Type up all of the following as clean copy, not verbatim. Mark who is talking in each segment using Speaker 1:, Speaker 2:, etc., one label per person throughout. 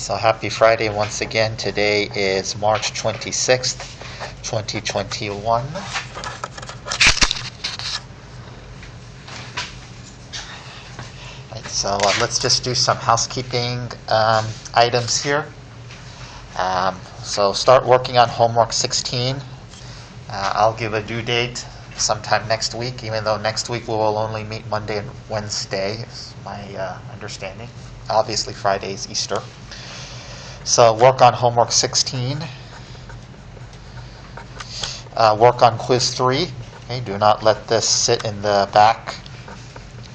Speaker 1: So happy Friday once again. Today is March 26th, 2021. So let's just do some housekeeping items here. So start working on homework 16. I'll give a due date sometime next week, even though next week we will only meet Monday and Wednesday, is my understanding. Obviously Friday is Easter. So work on homework 16. Work on quiz 3. Okay, do not let this sit in the back.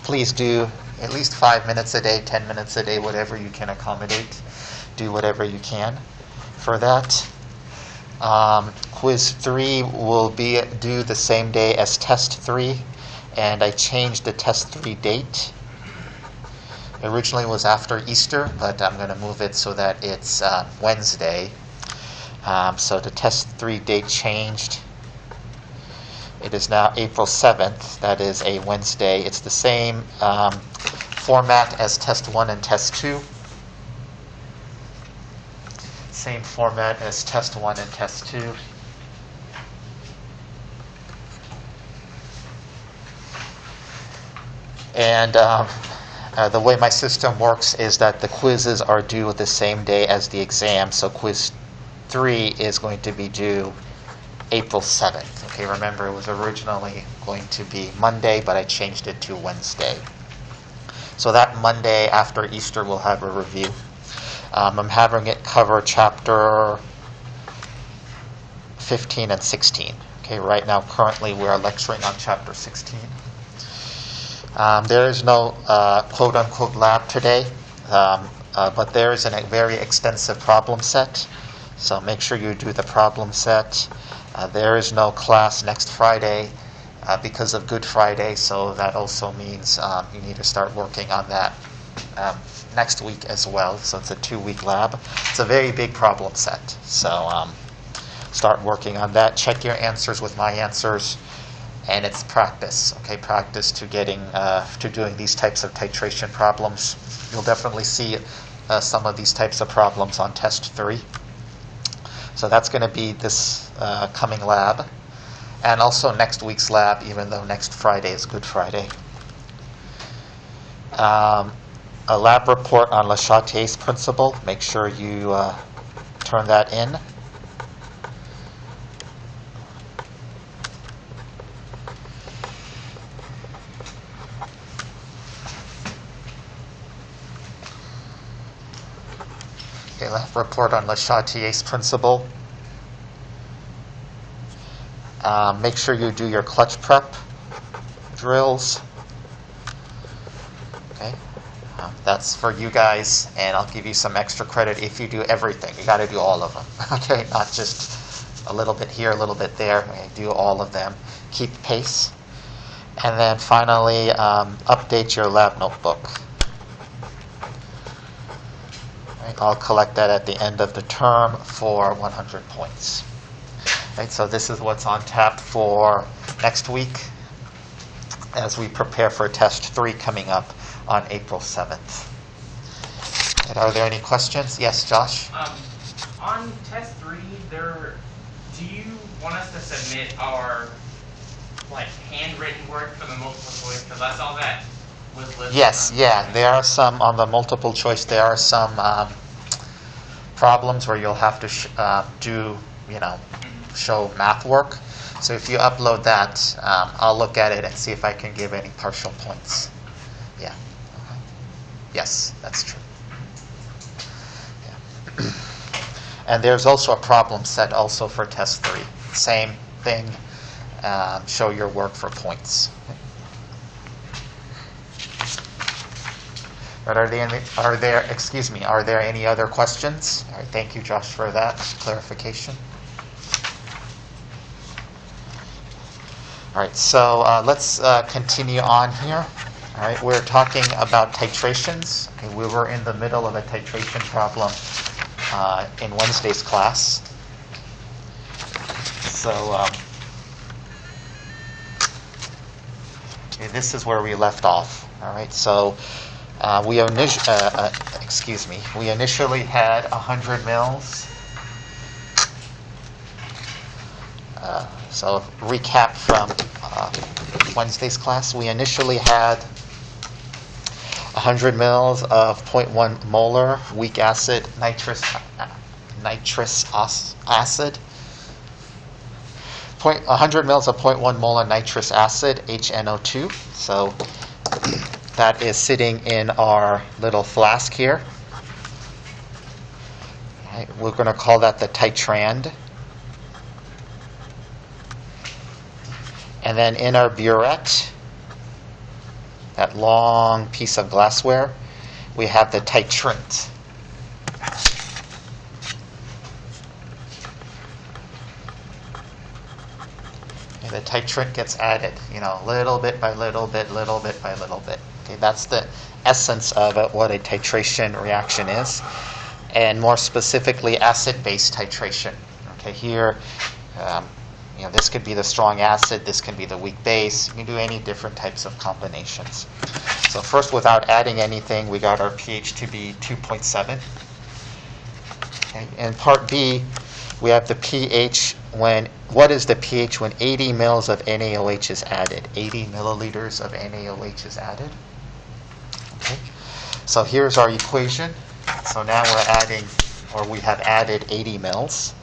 Speaker 1: Please do at least 5 minutes a day, 10 minutes a day, whatever you can accommodate. Do whatever you can for that. Quiz 3 will be due the same day as test 3, and I changed the test 3 date. Originally it was after Easter, but I'm going to move it so that it's Wednesday. So the test 3 date changed. It is now April 7th. That is a Wednesday. It's the same format as test 1 and test 2. Same format as test 1 and test 2. And the way my system works is that the quizzes are due the same day as the exam. So quiz 3 is going to be due April 7th. Okay, remember it was originally going to be Monday, but I changed it to Wednesday. So that Monday after Easter we'll have a review. I'm having it cover chapter 15 and 16. Okay, right now currently we are lecturing on chapter 16. There is no quote-unquote lab today, but there is a very extensive problem set. So make sure you do the problem set. There is no class next Friday because of Good Friday, so that also means you need to start working on that next week as well. So it's a 2-week lab. It's a very big problem set. So start working on that. Check your answers with my answers. And it's practice, okay? Practice to getting to doing these types of titration problems. You'll definitely see some of these types of problems on test 3. So that's going to be this coming lab, and also next week's lab, even though next Friday is Good Friday. A lab report on Le Chatelier's principle. Make sure you turn that in. Report on Le Chatelier's principle. Make sure you do your clutch prep drills. Okay, that's for you guys, and I'll give you some extra credit if you do everything. You got to do all of them. Okay, not just a little bit here, a little bit there. Okay, do all of them. Keep pace, and then finally update your lab notebook. I'll collect that at the end of the term for 100 points. Right, so this is what's on tap for next week as we prepare for test 3 coming up on April 7th. And are there any questions? Yes, Josh?
Speaker 2: On test 3, do you want us to submit our handwritten work for the multiple choice? Because I saw that was listed.
Speaker 1: Yes, yeah. There are some on the multiple choice. There are some problems where you'll have to do, show math work. So if you upload that, I'll look at it and see if I can give any partial points. Yeah. Okay. Yes, that's true. Yeah. And there's also a problem set also for test 3. Same thing. Show your work for points. But are there any other questions? All right, thank you, Josh, for that clarification. All right, so let's continue on here. All right, we're talking about titrations. Okay, we were in the middle of a titration problem in Wednesday's class. So okay, this is where we left off. All right, so We initially had 100 mils. So recap from Wednesday's class. We initially had 100 mils of 0.1 molar weak acid nitrous acid. 100 mils of 0.1 molar nitrous acid, HNO2. So that is sitting in our little flask here. Okay, we're going to call that the titrand. And then in our burette, that long piece of glassware, we have the titrant. And the titrant gets added, little bit by little bit, little bit by little bit. Okay, that's the essence of what a titration reaction is, and more specifically, acid-base titration. Okay, here. This could be the strong acid, this can be the weak base. You can do any different types of combinations. So first, without adding anything, we got our pH to be 2.7. Okay. In part B, we have the pH what is the pH when 80 mils of NaOH is added? 80 milliliters of NaOH is added. Okay. So here's our equation. So now we have added 80 mils.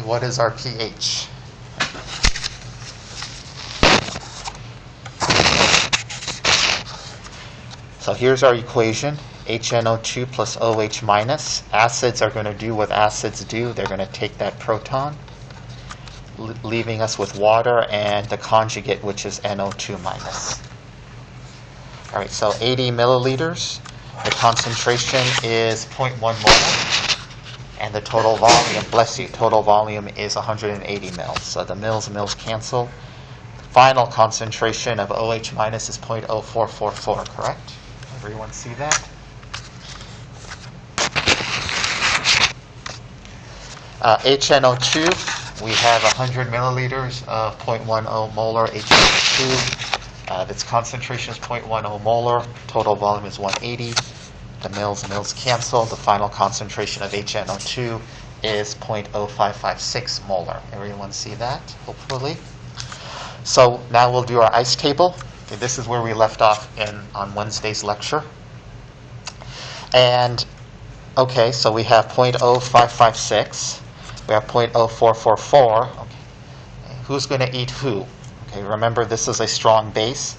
Speaker 1: What is our pH? So here's our equation, HNO2 plus OH minus. Acids are going to do what acids do. They're going to take that proton, leaving us with water and the conjugate, which is NO2 minus. All right, so 80 milliliters. The concentration is 0.1 molar. And the total volume, total volume is 180 mils. So the mils cancel. The final concentration of OH minus is 0.0444, correct? Everyone see that? HNO2, we have 100 milliliters of 0.10 molar HNO2. Its concentration is 0.10 molar. Total volume is 180. The mils cancel. The final concentration of HNO2 is 0.0556 molar. Everyone see that, hopefully? So now we'll do our ice table. Okay, this is where we left off on Wednesday's lecture. And, okay, so we have 0.0556. We have 0.0444. Okay. Who's going to eat who? Okay, remember this is a strong base.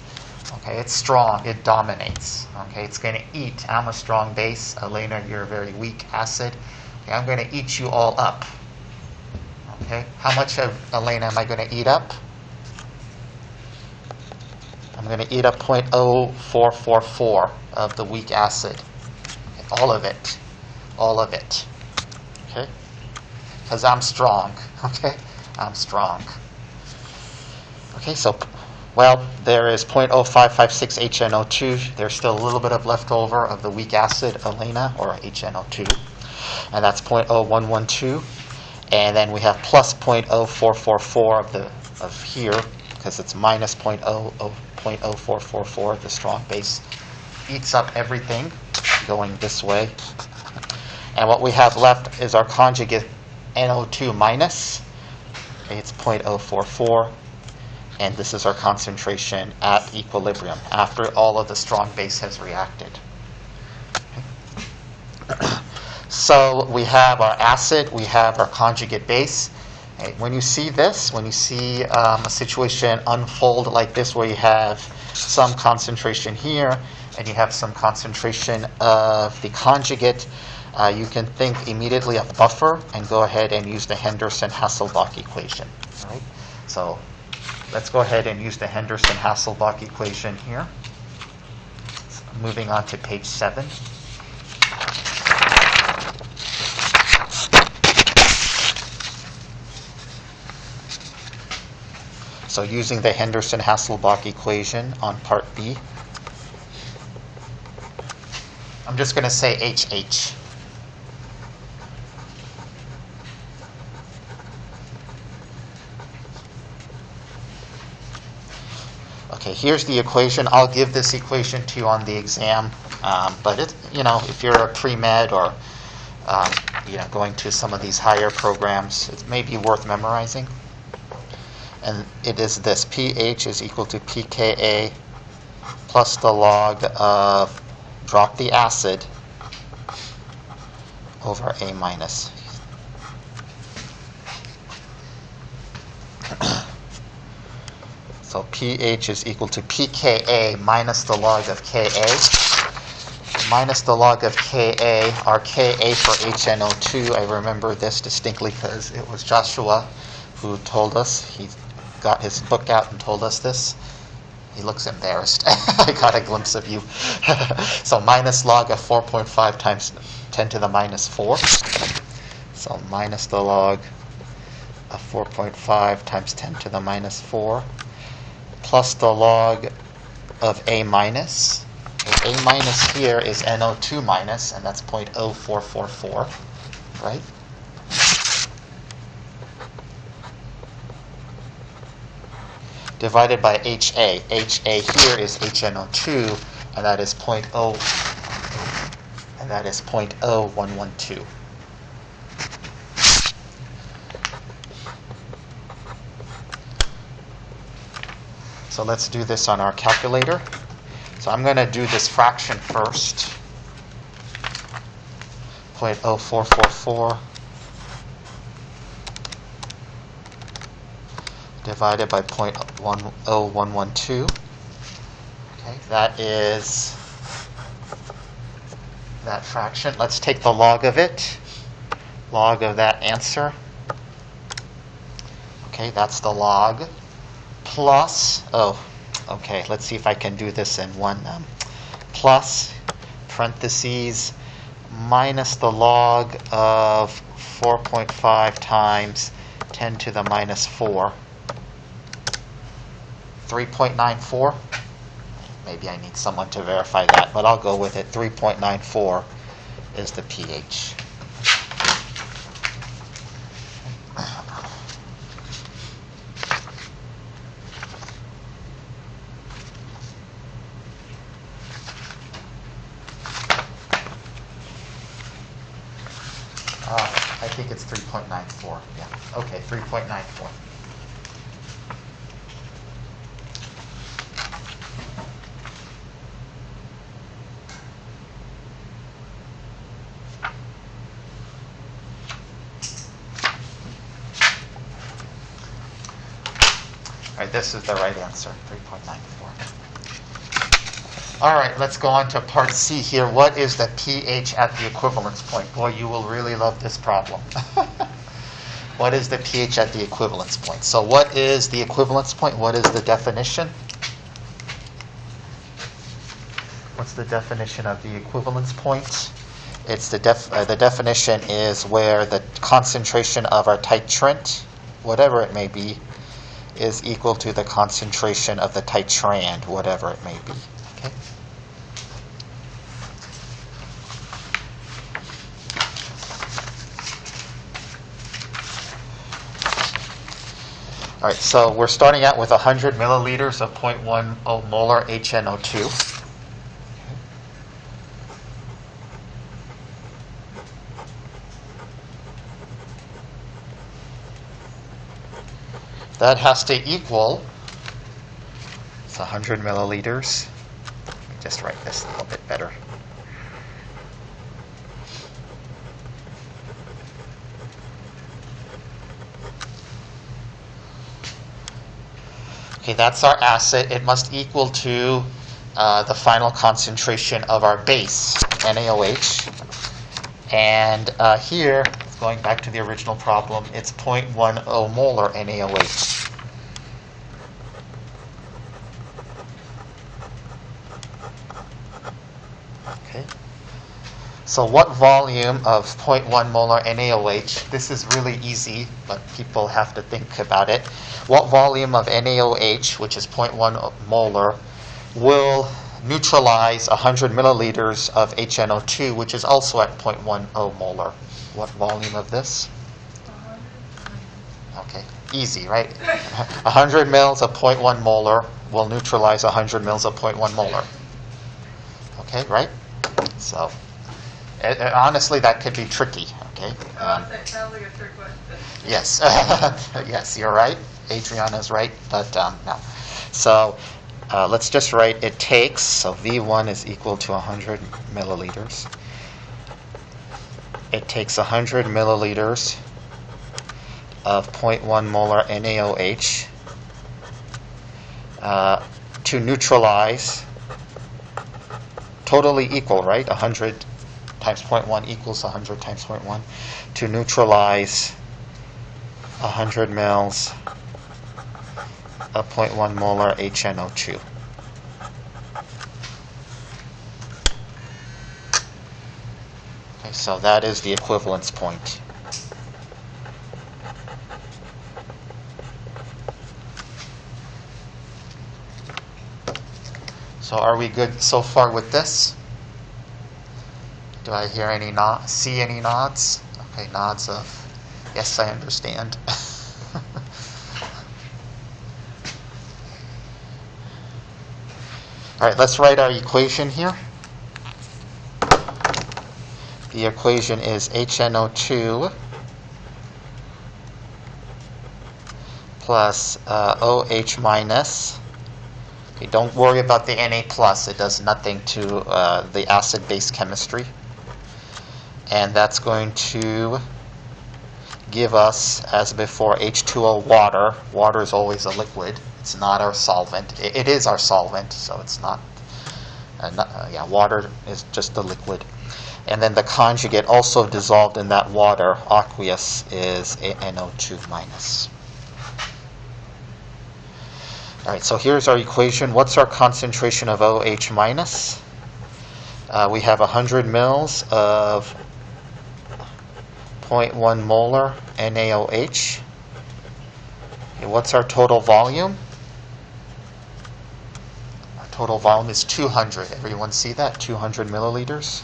Speaker 1: Okay, it's strong, it dominates. Okay, it's going to eat. I'm a strong base. Elena, you're a very weak acid. Okay, I'm going to eat you all up. Okay, how much of Elena am I going to eat up? I'm going to eat up 0.0444 of the weak acid. Okay, all of it. All of it. Okay, because I'm strong. Okay, I'm strong. Okay, so well, there is 0.0556 HNO2. There's still a little bit of leftover of the weak acid, Elena, or HNO2. And that's 0.0112. And then we have plus 0.0444 of here, because it's minus 0.0444. The strong base eats up everything going this way. And what we have left is our conjugate NO2 minus. Okay, it's 0.044. And this is our concentration at equilibrium after all of the strong base has reacted. Okay. So we have our acid, we have our conjugate base. Okay. When you see this, when you see a situation unfold like this where you have some concentration here and you have some concentration of the conjugate, you can think immediately of buffer and go ahead and use the Henderson-Hasselbalch equation. All right? So let's go ahead and use the Henderson-Hasselbalch equation here. So moving on to page 7. So using the Henderson-Hasselbalch equation on part B, I'm just going to say HH. Okay, here's the equation. I'll give this equation to you on the exam, but it, if you're a pre-med or going to some of these higher programs, it may be worth memorizing. And it is this: pH is equal to pKa plus the log of, drop the acid, over A minus. So pH is equal to pKa minus the log of Ka. Minus the log of Ka, our Ka for HNO2, I remember this distinctly because it was Joshua who told us. He got his book out and told us this. He looks embarrassed. I got a glimpse of you. So minus log of 4.5 times 10 to the minus 4. So minus the log of 4.5 times 10 to the minus 4 plus the log of A minus. A minus here is NO2 minus, and that's 0.0444, right? Divided by HA. HA here is HNO2, and that is 0.0112. So let's do this on our calculator. So I'm going to do this fraction first. 0.0444 divided by 0.0112. Okay, that is that fraction. Let's take the log of it. Log of that answer. Okay, that's the log. Plus, okay, let's see if I can do this in one. Plus, parentheses, minus the log of 4.5 times 10 to the minus 4. 3.94. Maybe I need someone to verify that, but I'll go with it. 3.94 is the pH. I think it's 3.94. Yeah. Okay, 3.94. All right, this is the right answer, 3.94. All right, let's go on to part C here. What is the pH at the equivalence point? Boy, you will really love this problem. What is the pH at the equivalence point? So what is the equivalence point? What is the definition? What's the definition of the equivalence point? It's the definition is where the concentration of our titrant, whatever it may be, is equal to the concentration of the titrand, whatever it may be. Okay. All right, so we're starting out with 100 milliliters of 0.10 molar HNO2. That has to equal, it's 100 milliliters. Let me just write this a little bit better. Okay, that's our acid. It must equal to the final concentration of our base, NaOH. And here, going back to the original problem, it's 0.10 molar NaOH. Okay. So what volume of 0.1 molar NaOH, this is really easy, but people have to think about it. What volume of NaOH, which is 0.1 molar, will neutralize 100 milliliters of HNO2, which is also at 0.10 molar? What volume of this? Okay, easy, right? 100 mils of 0.1 molar will neutralize 100 mils of 0.1 molar. Okay, right? So, honestly, that could be tricky. Okay.
Speaker 3: That sounds like a trick question.
Speaker 1: Yes, yes, you're right. Adriana's right, but no. So let's just write it takes. So V1 is equal to 100 milliliters. It takes 100 milliliters of 0.1 molar NaOH to neutralize, totally equal, right? 100 times 0.1 equals 100 times 0.1, to neutralize 100 mils of 0.1 molar HNO2. Okay, so that is the equivalence point. So are we good so far with this? Do I hear any see any nods? Okay, nods of yes, I understand. All right, let's write our equation here. The equation is HNO2 plus OH minus. Okay, don't worry about the Na plus. It does nothing to the acid-base chemistry. And that's going to give us, as before, H2O water. Water is always a liquid. It's not our solvent. It is our solvent, so it's not. Water is just the liquid. And then the conjugate also dissolved in that water, aqueous, is NO2 minus. All right, so here's our equation. What's our concentration of OH minus? We have 100 mils of 0.1 molar NaOH. Okay, what's our total volume? Our total volume is 200. Everyone see that? 200 milliliters?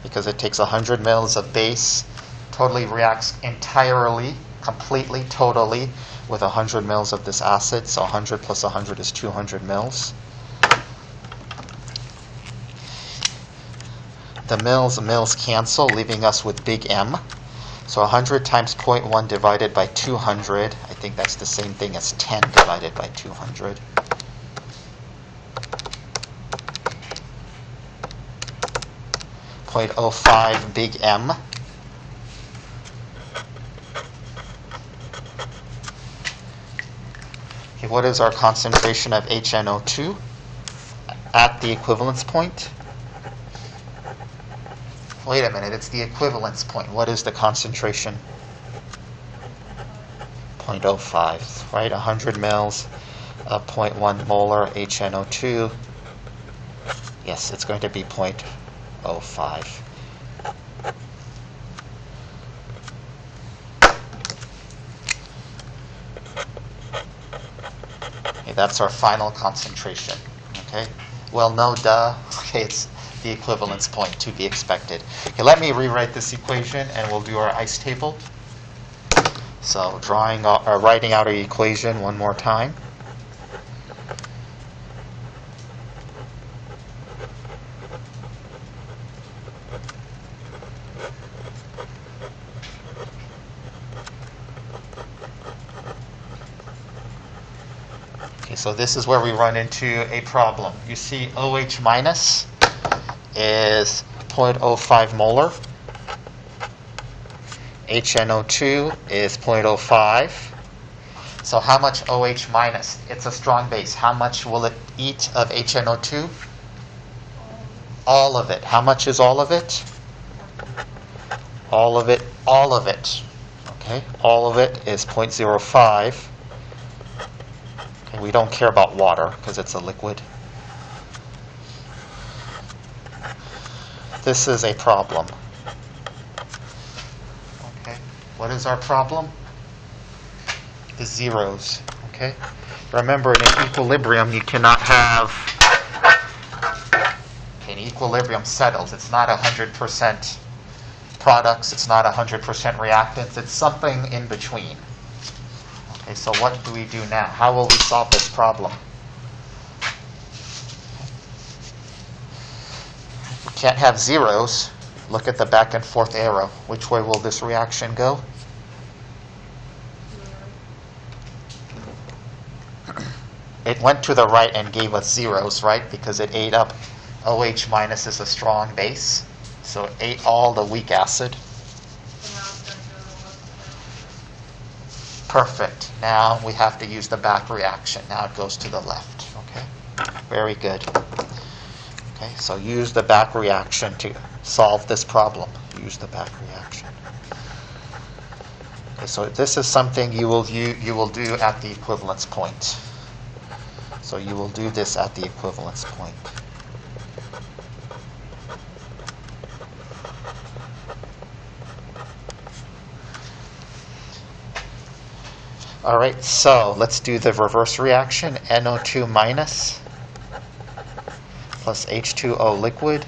Speaker 1: Because it takes 100 mils of base, totally reacts entirely, completely, totally with 100 mils of this acid. So 100 plus 100 is 200 mils. The mils cancel, leaving us with big M. So 100 times 0.1 divided by 200, I think that's the same thing as 10 divided by 200. .05 big M. Okay, what is our concentration of HNO2 at the equivalence point? Wait a minute, it's the equivalence point. What is the concentration? 0.05, right? 100 mils of 0.1 molar HNO2. Yes, it's going to be 0.05. Okay, that's our final concentration. Okay. Well, no, duh. Okay, it's the equivalence point to be expected. Okay, let me rewrite this equation and we'll do our ice table. So writing out our equation one more time. Okay, so this is where we run into a problem. You see OH minus is 0.05 molar. HNO2 is 0.05. So how much OH minus? It's a strong base. How much will it eat of HNO2? All of it. How much is all of it? All of it. All of it. Okay. All of it is 0.05. Okay, we don't care about water because it's a liquid. This is a problem. Okay. What is our problem? The zeros. Okay. Remember, in an equilibrium, you cannot have. Okay, an equilibrium settles. It's not 100% products. It's not 100% reactants. It's something in between. Okay. So what do we do now? How will we solve this problem? Can't have zeros. Look at the back and forth arrow. Which way will this reaction go? It went to the right and gave us zeros, right? Because it ate up OH minus is a strong base. So it ate all the weak acid. Perfect. Now we have to use the back reaction. Now it goes to the left. Okay? Very good. Okay, so use the back reaction to solve this problem. Use the back reaction. Okay, so this is something you will do at the equivalence point. So you will do this at the equivalence point. All right, so let's do the reverse reaction. NO2 minus plus H2O liquid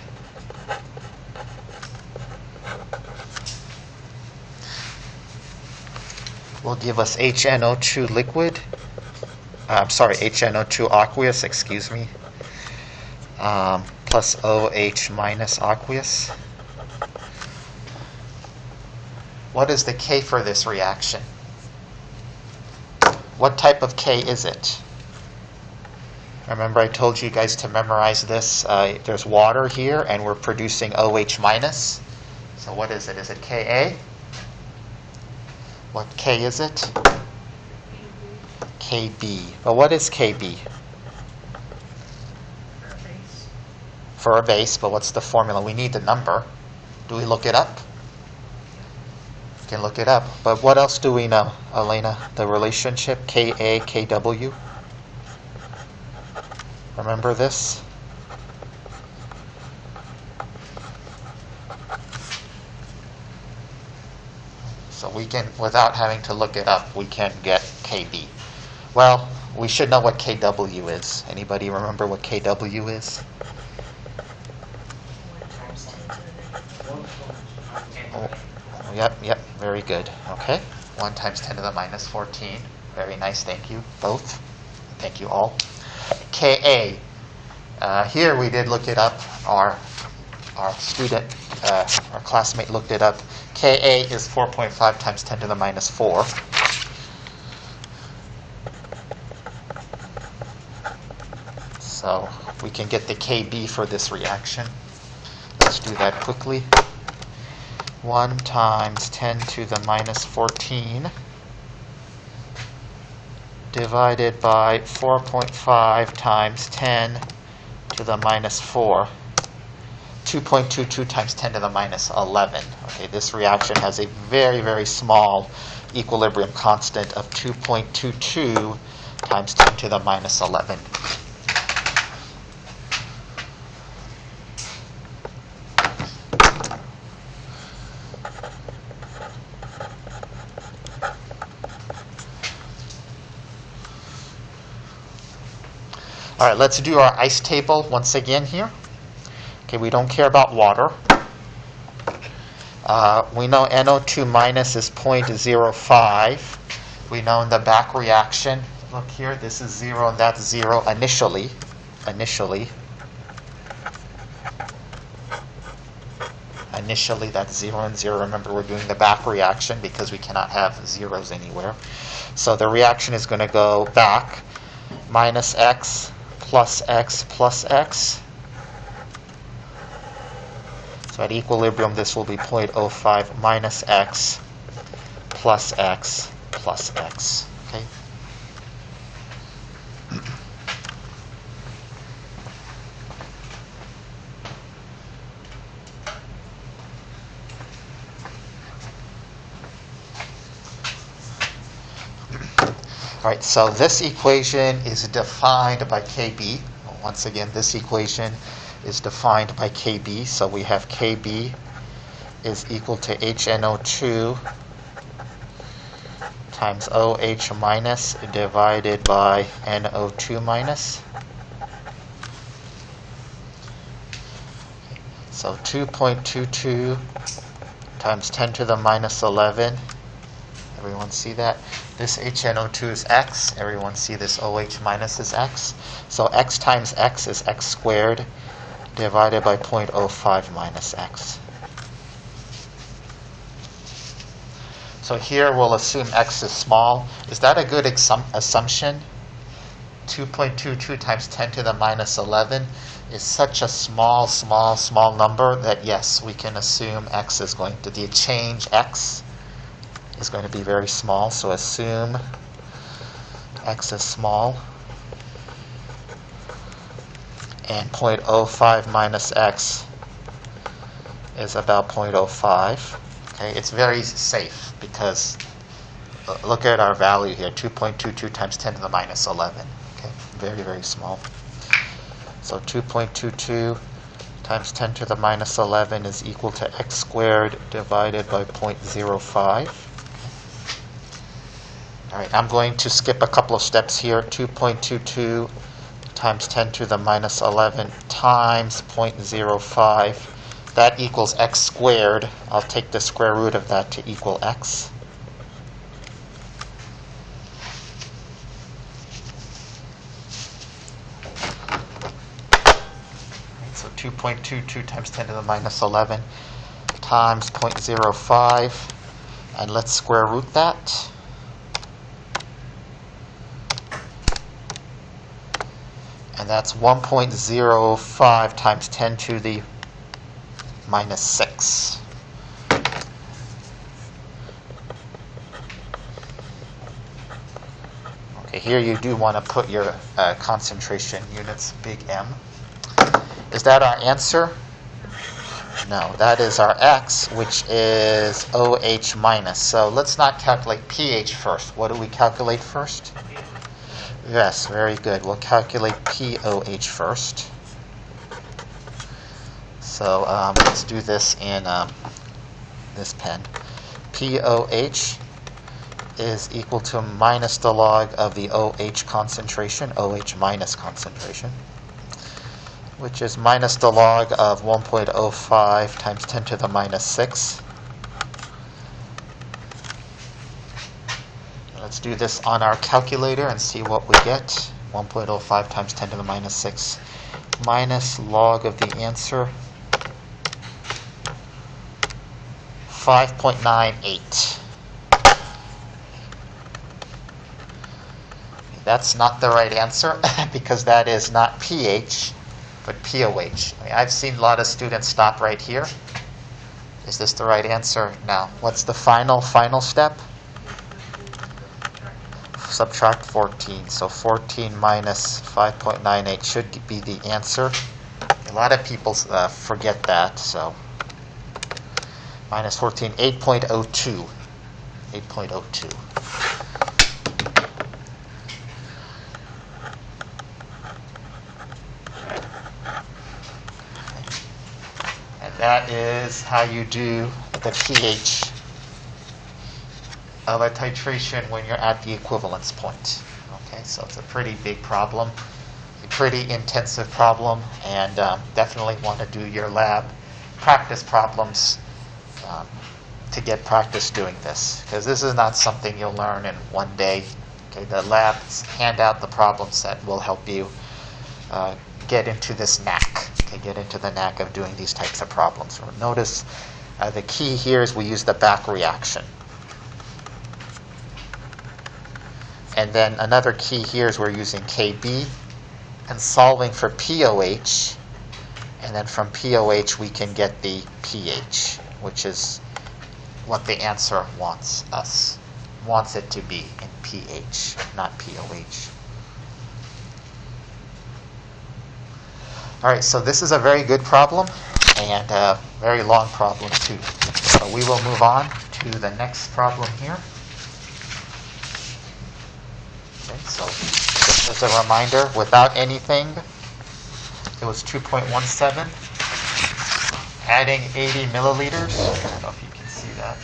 Speaker 1: will give us HNO2 liquid. HNO2 aqueous, excuse me, plus OH minus aqueous. What is the K for this reaction? What type of K is it? Remember I told you guys to memorize this. There's water here, and we're producing OH minus. So what is it? Is it Ka? What K is it? Kb. But what is Kb? For a base, but what's the formula? We need the number. Do we look it up? We can look it up. But what else do we know, Elena? The relationship Ka, Kw? Remember this? So we can, without having to look it up, we can get Kb. Well, we should know what Kw is. Anybody remember what Kw is? Oh, yep, very good. Okay, 1 times 10 to the minus 14. Very nice, thank you, both. Thank you all. Ka. Here we did look it up. Our classmate looked it up. Ka is 4.5 times 10 to the minus 4. So we can get the Kb for this reaction. Let's do that quickly. 1 times 10 to the minus 14 divided by 4.5 times 10 to the minus 4. 2.22 times 10 to the minus 11. Okay, this reaction has a very, very small equilibrium constant of 2.22 times 10 to the minus 11. All right, let's do our ice table once again here. Okay, we don't care about water. We know NO2 minus is 0.05. We know in the back reaction, look here, this is 0 and that's 0 initially. Initially, that's 0 and 0. Remember, we're doing the back reaction because we cannot have zeros anywhere. So the reaction is going to go back, minus x plus x plus x. So at equilibrium, this will be 0.05 minus x plus x plus x. Okay. All right, so this equation is defined by Kb. Once again, this equation is defined by Kb. So we have Kb is equal to HNO2 times OH minus divided by NO2 minus. So 2.22 times 10 to the minus 11. Everyone see that? This HNO2 is x. Everyone see this OH minus is x. So x times x is x squared divided by 0.05 minus x. So here we'll assume x is small. Is that a good assumption? 2.22 times 10 to the minus 11 is such a small number that yes, we can assume x is going to, the change x is going to be very small. So assume x is small. And 0.05 minus x is about 0.05. Okay, it's very safe because look at our value here, 2.22 times 10 to the minus 11. Okay, very small. So 2.22 times 10 to the minus 11 is equal to x squared divided by 0.05. All right, I'm going to skip a couple of steps here. 2.22 times 10 to the minus 11 times 0.05. That equals x squared. I'll take the square root of that to equal x. So 2.22 times 10 to the minus 11 times 0.05. And let's square root that. And that's 1.05 times 10 to the minus 6. Okay, here you do want to put your concentration units, big M. Is that our answer? No, that is our x, which is OH minus. So let's not calculate pH first. What do we calculate first? Yes, very good. We'll calculate POH first. So let's do this in this pen. POH is equal to minus the log of the OH concentration, OH minus concentration, which is minus the log of 1.05 times 10 to the minus 6. Let's do this on our calculator and see what we get. 1.05 times 10 to the minus 6 minus log of the answer, 5.98. That's not the right answer because that is not pH, but POH. I've seen a lot of students stop right here. Is this the right answer? No. What's the final step? Subtract 14. So 14 minus 5.98 should be the answer. A lot of people forget that. So minus 14, 8.02. 8.02. And that is how you do the pH of a titration when you're at the equivalence point. Okay, so it's a pretty big problem, a pretty intensive problem, and definitely want to do your lab practice problems to get practice doing this, because this is not something you'll learn in one day. Okay, the labs hand out the problem set will help you get into this knack. Okay, get into the knack of doing these types of problems. So notice the key here is we use the back reaction. And then another key here is we're using KB and solving for POH. And then from POH we can get the pH, which is what the answer wants it to be in pH, not POH. All right, so this is a very good problem and a very long problem too. So we will move on to the next problem here. Okay, so just as a reminder, without anything, it was 2.17. Adding 80 milliliters, I don't know if you can see that.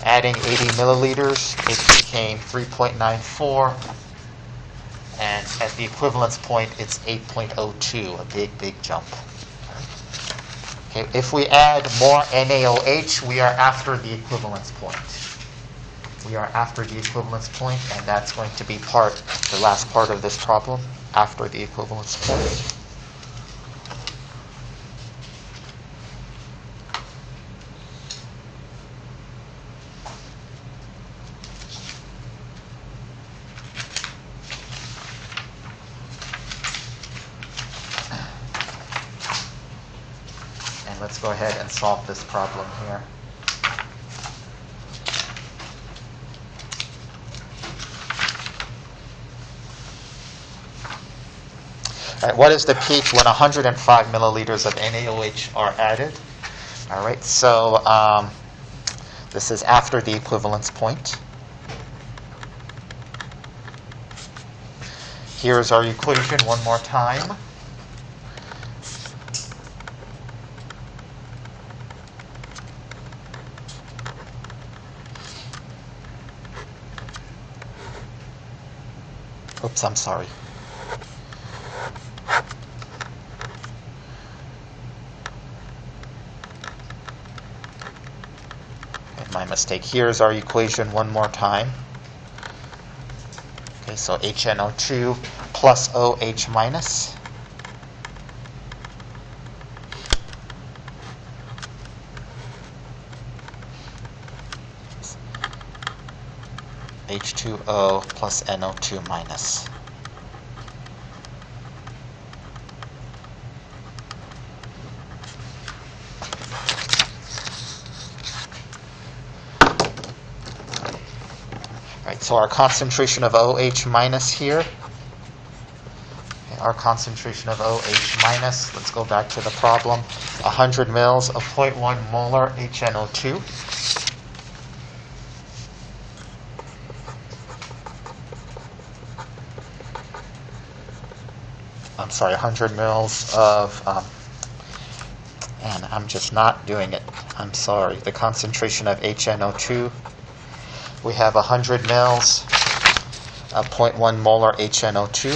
Speaker 1: Adding 80 milliliters, it became 3.94. And at the equivalence point, it's 8.02, a big jump. Okay, if we add more NaOH, we are after the equivalence point. We are after the equivalence point, and that's going to be the last part of this problem, after the equivalence point. let's go ahead and solve this problem here. All right, what is the peak when 105 milliliters of NaOH are added? All right, so this is after the equivalence point. Here's our equation one more time. Oops, I'm sorry. My mistake. Here's our equation one more time. Okay, so HNO2 plus OH minus. H2O plus NO2 minus. So our concentration of OH minus here, okay, our concentration of OH minus, let's go back to the problem, 100 mils of 0.1 molar HNO2. I'm sorry, 100 mils of, and I'm just not doing it, I'm sorry, the concentration of HNO2. We have 100 mils of 0.1 molar HNO2.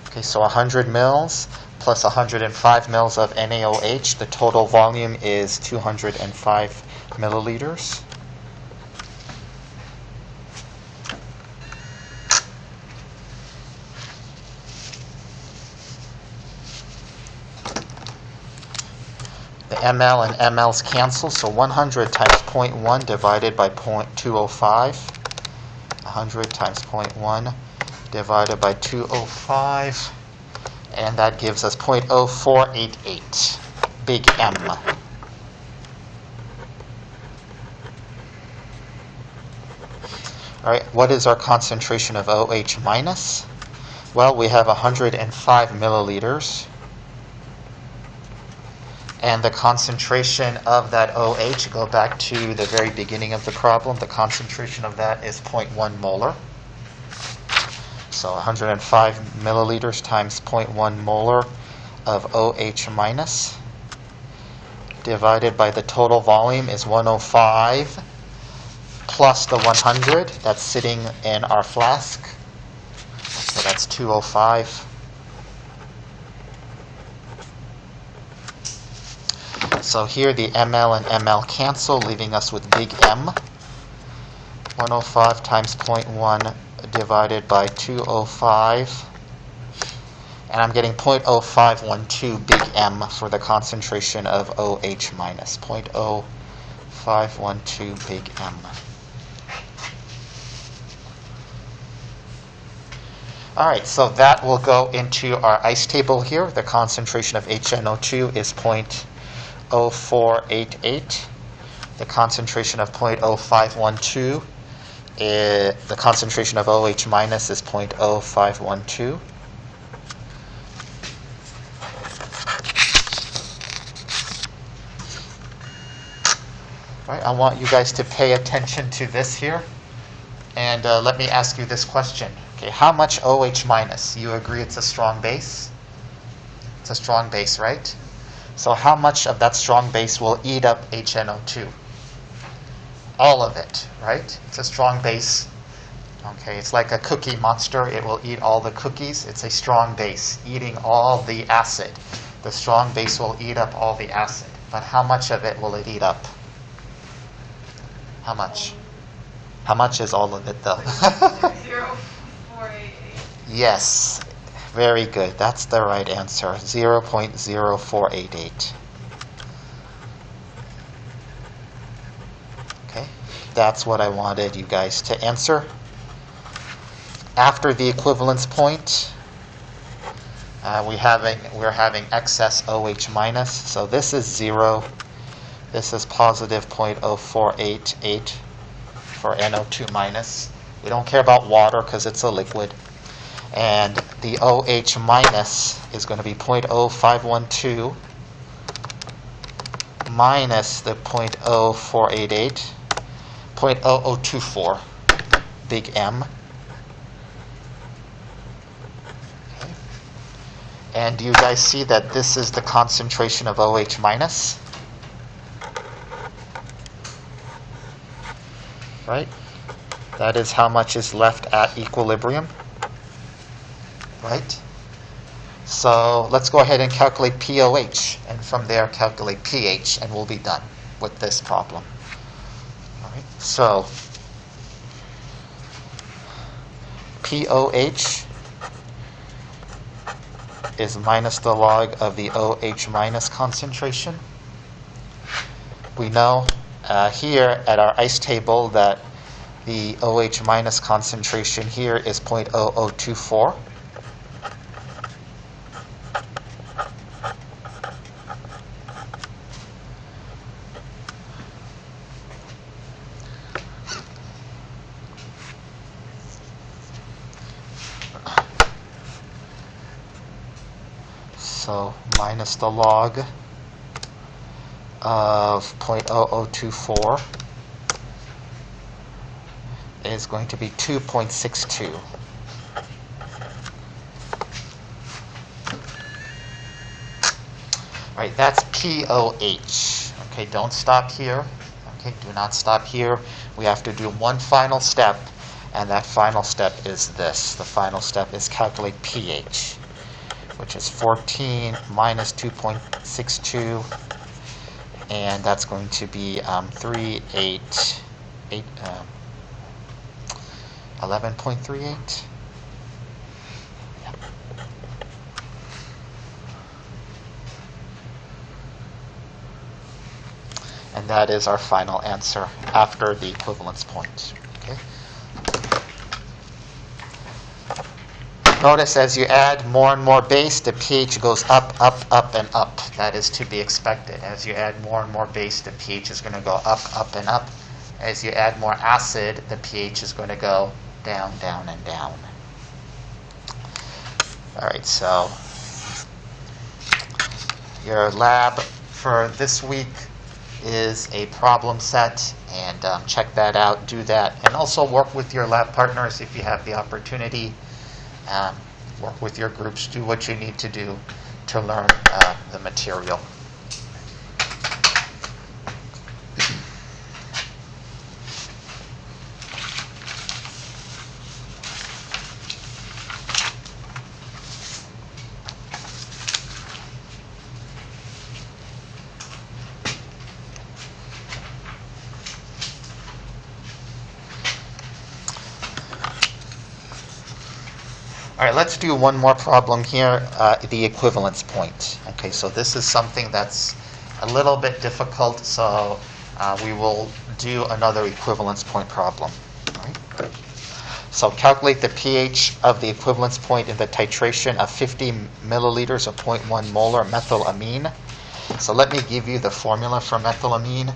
Speaker 1: Okay, so 100 mils plus 105 mils of NaOH. The total volume is 205 milliliters. ml and ml's cancel, so 100 times 0.1 divided by 205. 100 times 0.1 divided by 205, and that gives us 0.0488, big M. All right, what is our concentration of OH minus? Well, we have 105 milliliters. And the concentration of that OH, go back to the very beginning of the problem, the concentration of that is 0.1 molar. So 105 milliliters times 0.1 molar of OH minus divided by the total volume is 105 plus the 100 that's sitting in our flask. So that's 205. So here the ml and ml cancel, leaving us with big M. 105 times 0.1 divided by 205. And I'm getting 0.0512 big M for the concentration of OH minus. 0.0512 big M. All right, so that will go into our ice table here. The concentration of HNO2 is 0.0488. The concentration of 0.0512, the concentration of OH minus is 0.0512. All right, I want you guys to pay attention to this here. And let me ask you this question. Okay, how much OH minus? You agree it's a strong base? It's a strong base, right? So how much of that strong base will eat up HNO2? All of it, right? It's a strong base. Okay, it's like a cookie monster. It will eat all the cookies. It's a strong base, eating all the acid. The strong base will eat up all the acid. But how much of it will it eat up? How much? How much is all of it, though?
Speaker 3: 0.0488.
Speaker 1: Yes. Very good. That's the right answer. 0.0488. Okay. That's what I wanted you guys to answer. After the equivalence point, we're having excess OH minus. So this is 0. This is positive 0.0488 for NO2 minus. We don't care about water because it's a liquid. And the OH minus is going to be 0.0512 minus the 0.0488, 0.0024, big M. Okay. And do you guys see that this is the concentration of OH minus? Right? That is how much is left at equilibrium. Right? So let's go ahead and calculate pOH, and from there calculate pH, and we'll be done with this problem. All right? So pOH is minus the log of the OH minus concentration. We know here at our ice table that the OH minus concentration here is 0.0024. So minus the log of 0.0024 is going to be 2.62. Right, that's pOH. Okay, don't stop here. Okay, do not stop here. We have to do one final step, and that final step is this. The final step is calculate pH, which is 14 minus 2.62, and that's going to be 11.38. And that is our final answer after the equivalence point. Okay. Notice as you add more and more base, the pH goes up, up, up, and up. That is to be expected. As you add more and more base, the pH is going to go up, up, and up. As you add more acid, the pH is going to go down, down, and down. All right, so your lab for this week is a problem set, and check that out, do that, and also work with your lab partners if you have the opportunity. Work with your groups, do what you need to do to learn the material. All right, let's do one more problem here, the equivalence point. Okay, so this is something that's a little bit difficult, so we will do another equivalence point problem. All right. So calculate the pH of the equivalence point in the titration of 50 milliliters of 0.1 molar methylamine. So let me give you the formula for methylamine,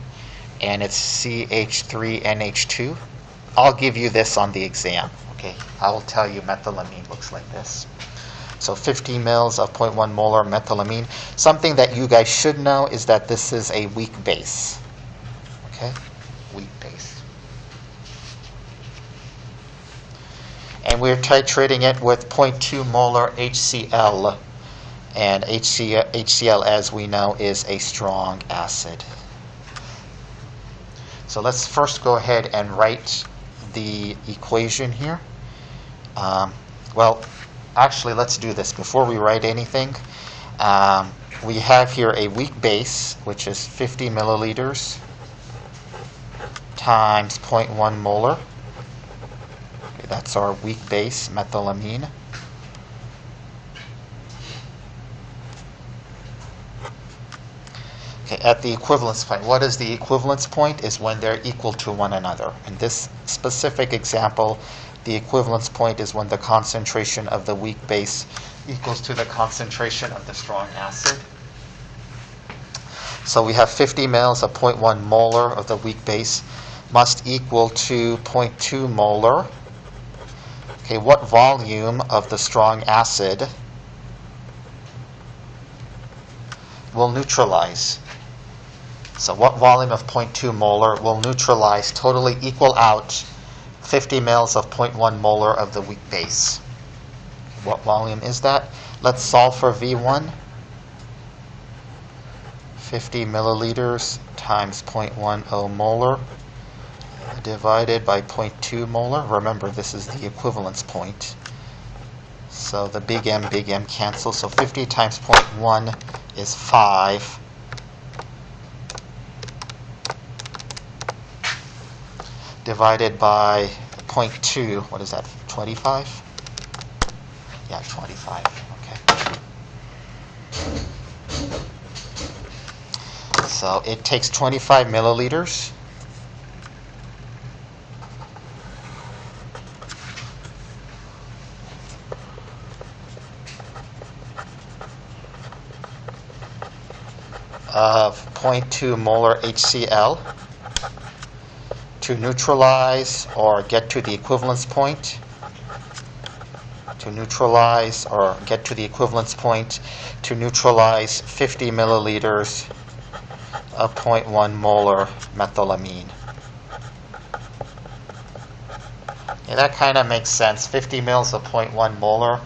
Speaker 1: and it's CH3NH2. I'll give you this on the exam. Okay, I will tell you methylamine looks like this. So 50 mils of 0.1 molar methylamine. Something that you guys should know is that this is a weak base. Okay, weak base. And we're titrating it with 0.2 molar HCl. And HCl, as we know, is a strong acid. So let's first go ahead and write the equation here. Well, actually, let's do this. Before we write anything, we have here a weak base, which is 50 milliliters times 0.1 molar. Okay, that's our weak base, methylamine. Okay, at the equivalence point, what is the equivalence point? Is when they're equal to one another. In this specific example, the equivalence point is when the concentration of the weak base equals to the concentration of the strong acid. So we have 50 mLs of 0.1 molar of the weak base must equal to 0.2 molar. Okay, what volume of the strong acid will neutralize? So what volume of 0.2 molar will neutralize, totally equal out 50 mLs of 0.1 molar of the weak base? What volume is that? Let's solve for V1. 50 milliliters times 0.10 molar divided by 0.2 molar. Remember, this is the equivalence point. So the big M cancels. So 50 times 0.1 is 5. Divided by 0.2, what is that, 25? Yeah, 25, okay. So it takes 25 milliliters of 0.2 molar HCl to neutralize or get to the equivalence point. To neutralize or get to the equivalence point to neutralize 50 milliliters of 0.1 molar methylamine. Yeah, that kind of makes sense. 50 mils of 0.1 molar.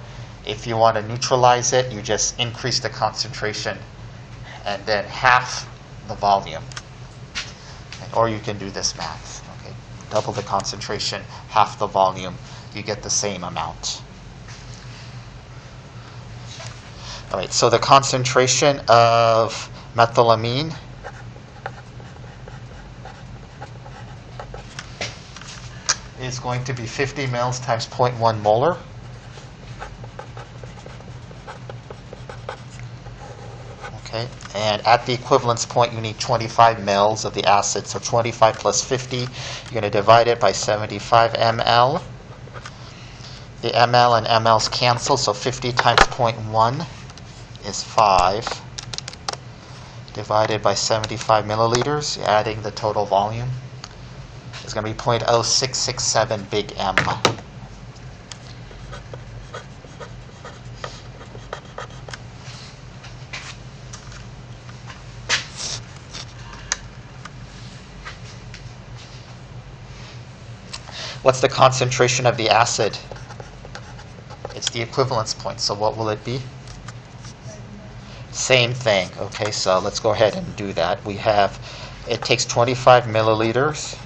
Speaker 1: If you want to neutralize it, you just increase the concentration and then half the volume. Or you can do this math. Okay, double the concentration, half the volume, you get the same amount. All right, so the concentration of methylamine is going to be 50 mils times 0.1 molar. Okay, and at the equivalence point, you need 25 mils of the acid. So 25 plus 50, you're going to divide it by 75 ml. The ml and ml's cancel, so 50 times 0.1 is 5. Divided by 75 milliliters, adding the total volume, is going to be 0.0667 big M. What's the concentration of the acid? It's the equivalence point. So what will it be? Same thing. Okay, so let's go ahead and do that. We have, it takes 25 milliliters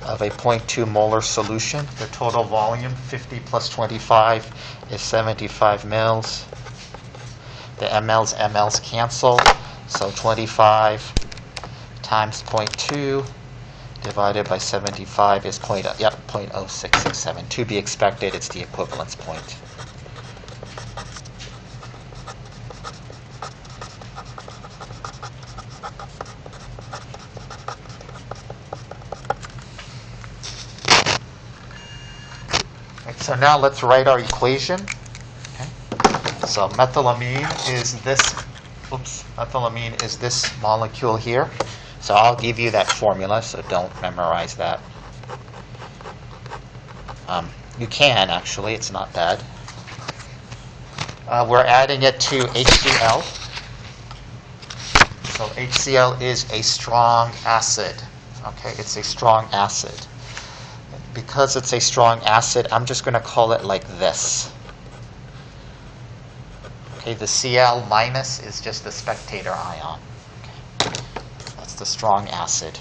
Speaker 1: of a 0.2 molar solution. The total volume, 50 plus 25, is 75 mils. The mLs cancel. So 25 times 0.2 divided by 75 is 0.0667. To be expected, it's the equivalence point. Right, so now let's write our equation. Okay. So methylamine is this molecule here. So I'll give you that formula, so don't memorize that. You can, actually. It's not bad. We're adding it to HCl. So HCl is a strong acid. Okay, it's a strong acid. Because it's a strong acid, I'm just going to call it like this. Okay, the Cl minus is just the spectator ion. Okay. That's the strong acid.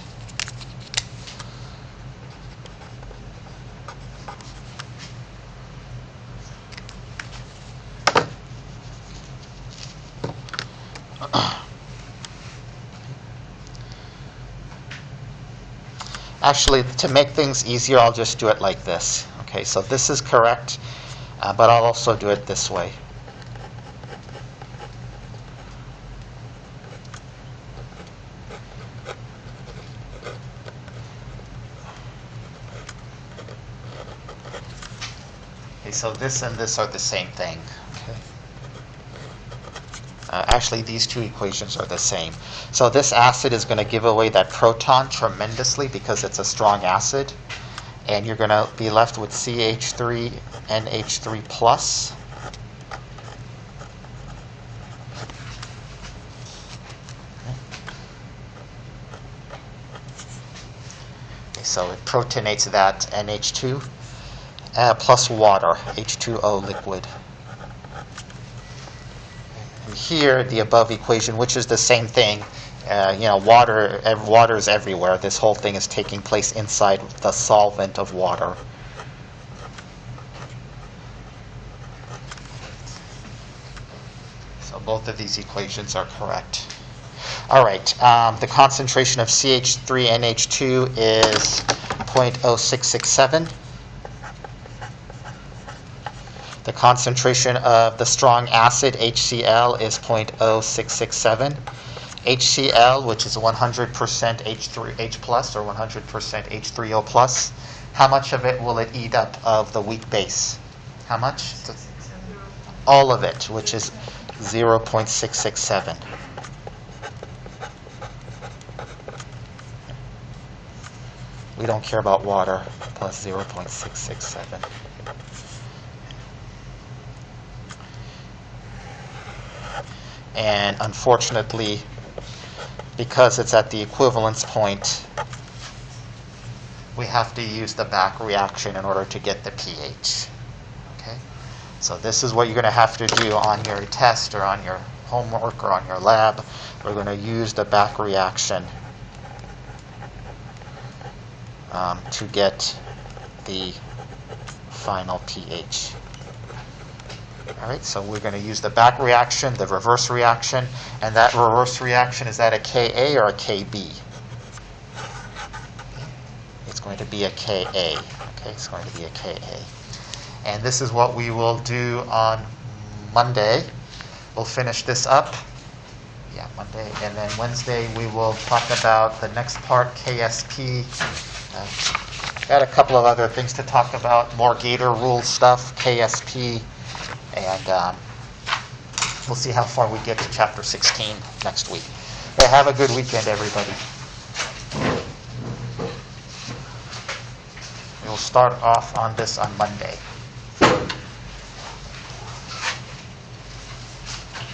Speaker 1: Actually, to make things easier, I'll just do it like this. Okay, so this is correct, but I'll also do it this way. Okay, so this and this are the same thing. Actually, these two equations are the same. So this acid is going to give away that proton tremendously because it's a strong acid. And you're going to be left with CH3NH3 plus. Okay, so it protonates that NH2 plus water, H2O liquid. And here, the above equation, which is the same thing, water is everywhere. This whole thing is taking place inside the solvent of water. So both of these equations are correct. All right, the concentration of CH3NH2 is 0.0667. The concentration of the strong acid HCl is 0.0667. HCl, which is 100% H plus or 100% H3O plus, how much of it will it eat up of the weak base? How much? All of it, which is 0.667. We don't care about water, plus 0.667. And unfortunately, because it's at the equivalence point, we have to use the back reaction in order to get the pH. Okay? So this is what you're going to have to do on your test or on your homework or on your lab. We're going to use the back reaction to get the final pH. All right, so we're going to use the back reaction, the reverse reaction, and that reverse reaction, is that a Ka or a Kb? It's going to be a Ka. Okay, it's going to be a Ka. And this is what we will do on Monday. We'll finish this up. Yeah, Monday. And then Wednesday we will talk about the next part, KSP. Got a couple of other things to talk about, more Gator rule stuff, KSP. And we'll see how far we get to Chapter 16 next week. But have a good weekend, everybody. We'll start off on this on Monday.